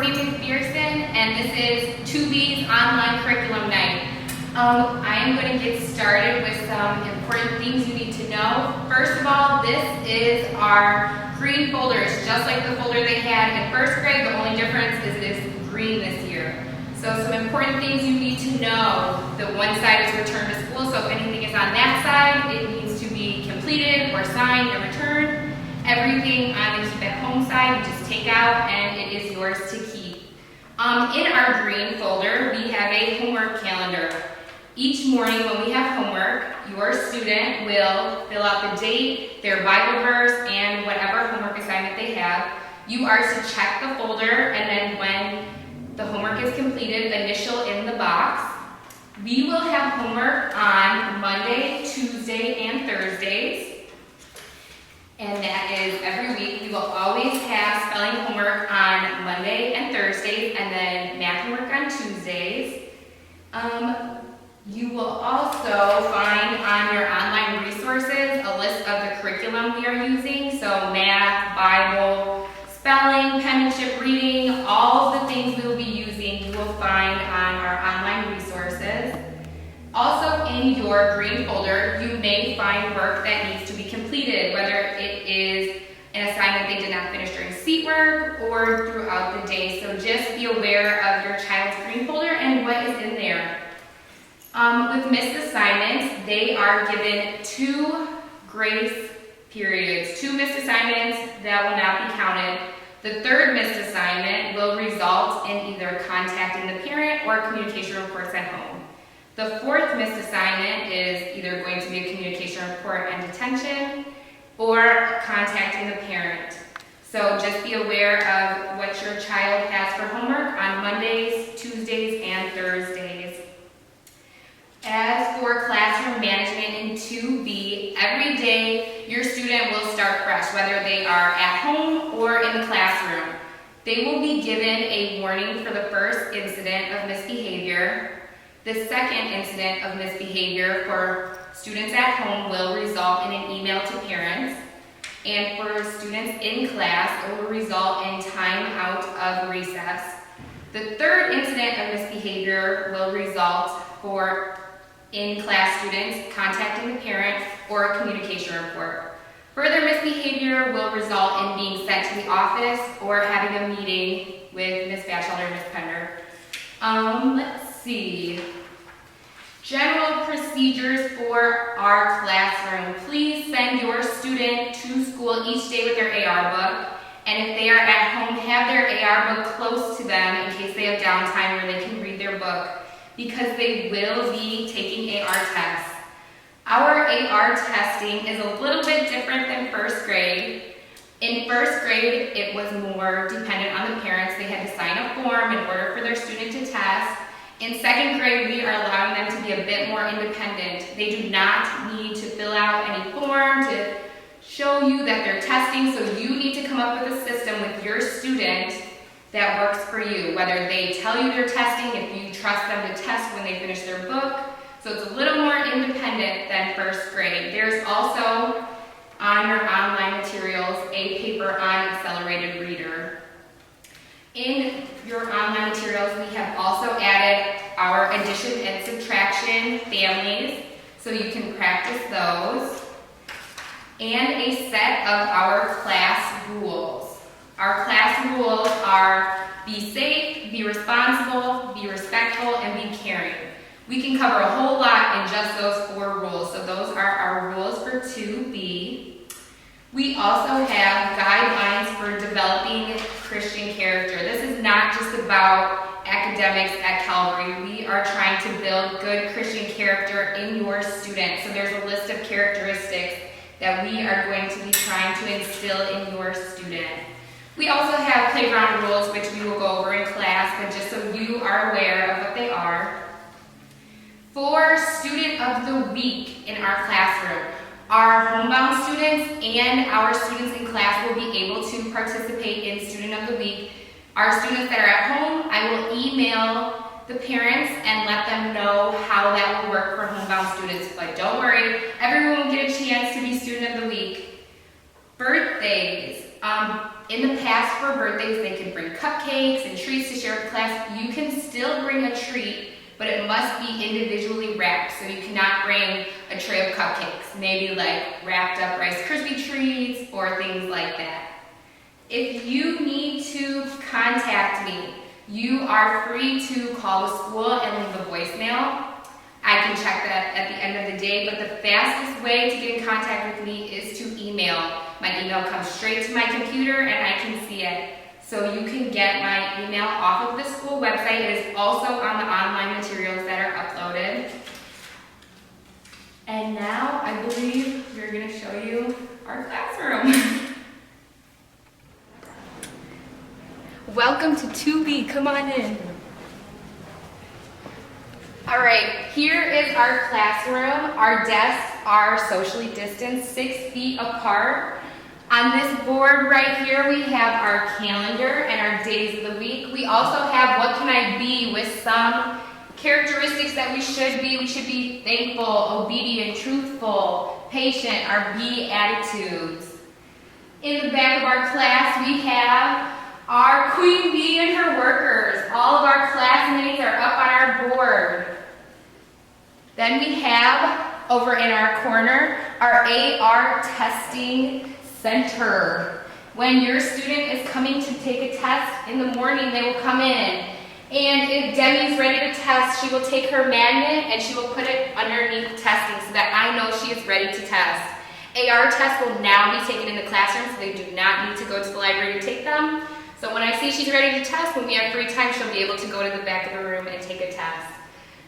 McPherson, and this is 2B's Online Curriculum Night. I am going to get started with some important things you need to know. First of all, this is our green folder. It's just like the folder they had in first grade. The only difference is it is green this year. So some important things you need to know. The one side is return to school, so if anything is on that side, it needs to be completed or signed and returned. Everything on the keep at home side, you just take out and it is yours to keep. In our green folder, we have a homework calendar. Each morning when we have homework, your student will fill out the date, their Bible verse, and whatever homework assignment they have. You are to check the folder, and then when the homework is completed, initial in the box. We will have homework on Monday, Tuesday, and Thursdays. And that is every week. We will always have spelling homework on Monday and Thursdays, and then math homework on Tuesdays. You will also find on your online resources a list of the curriculum we are using. So math, Bible, spelling, penmanship, reading, all of the things we will be using you will find on our online resources. Also in your green folder, you may find work that needs to be completed, whether it is an assignment they did not finish during seat work or throughout the day. So just be aware of your child's green folder and what is in there. With missed assignments, they are given 2 grace periods. 2 missed assignments that will not be counted. The 3rd missed assignment will result in either contacting the parent or communication reports at home. The 4th missed assignment is either going to be a communication report and detention or contacting the parent. So just be aware of what your child has for homework on Mondays, Tuesdays, and Thursdays. As for classroom management in 2B, every day your student will start fresh, whether they are at home or in the classroom. They will be given a warning for the first incident of misbehavior. The second incident of misbehavior for students at home will result in an email to parents. And for students in class, it will result in time out of recess. The third incident of misbehavior will result for in-class students contacting the parent or a communication report. Further misbehavior will result in being sent to the office or having a meeting with Ms. Batchelder or Ms. Pender. Let's see. General procedures for our classroom. Please send your student to school each day with their AR book. And if they are at home, have their AR book close to them in case they have downtime where they can read their book, because they will be taking AR tests. Our AR testing is a little bit different than first grade. In first grade, it was more dependent on the parents. They had to sign a form in order for their student to test. In second grade, we are allowing them to be a bit more independent. They do not need to fill out any form to show you that they're testing, so you need to come up with a system with your student that works for you, whether they tell you they're testing, if you trust them to test when they finish their book. So it's a little more independent than first grade. There's also on your online materials a paper on accelerated reader. In your online materials, we have also added our addition and subtraction families, so you can practice those, and a set of our class rules. Our class rules are be safe, be responsible, be respectful, and be caring. We can cover a whole lot in just those 4 rules, so those are our rules for 2B. We also have guidelines for developing Christian character. This is not just about academics at Calvary. We are trying to build good Christian character in your students. So there's a list of characteristics that we are going to be trying to instill in your student. We also have playground rules, which we will go over in class, but just so you are aware of what they are. For Student of the Week in our classroom, our homebound students and our students in class will be able to participate in Student of the Week. Our students that are at home, I will email the parents and let them know how that will work for homebound students. But don't worry, everyone will get a chance to be Student of the Week. Birthdays. In the past for birthdays, they could bring cupcakes and treats to share with class. You can still bring a treat, but it must be individually wrapped. So you cannot bring a tray of cupcakes, maybe like wrapped up Rice Krispie treats or things like that. If you need to contact me, you are free to call the school and leave a voicemail. I can check that at the end of the day, but the fastest way to get in contact with me is to email. My email comes straight to my computer and I can see it. So you can get my email off of the school website. It is also on the online materials that are uploaded. And now I believe we're going to show you our classroom. Welcome to 2B, come on in. All right, here is our classroom. Our desks are socially distanced, 6 feet apart. On this board right here, we have our calendar and our days of the week. We also have what can I be with some characteristics that we should be. We should be thankful, obedient, truthful, patient, our B attitudes. In the back of our class, we have our Queen Bee and her workers. All of our classmates are up on our board. Then we have, over in our corner, our AR testing center. When your student is coming to take a test in the morning, they will come in. And if Demi's ready to test, she will take her magnet and she will put it underneath testing so that I know she is ready to test. AR tests will now be taken in the classroom, so they do not need to go to the library to take them. So when I see she's ready to test, when we have free time, she'll be able to go to the back of the room and take a test.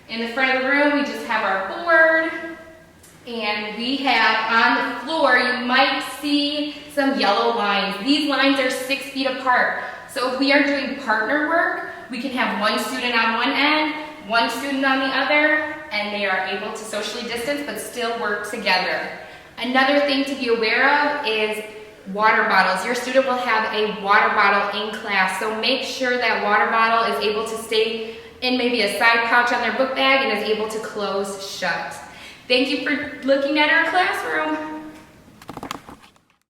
In the front of the room, we just have our board, and we have on the floor, you might see some yellow lines. These lines are 6 feet apart. So if we are doing partner work, we can have one student on one end, one student on the other, and they are able to socially distance but still work together. Another thing to be aware of is water bottles. Your student will have a water bottle in class, so make sure that water bottle is able to stay in maybe a side pouch on their book bag and is able to close shut. Thank you for looking at our classroom.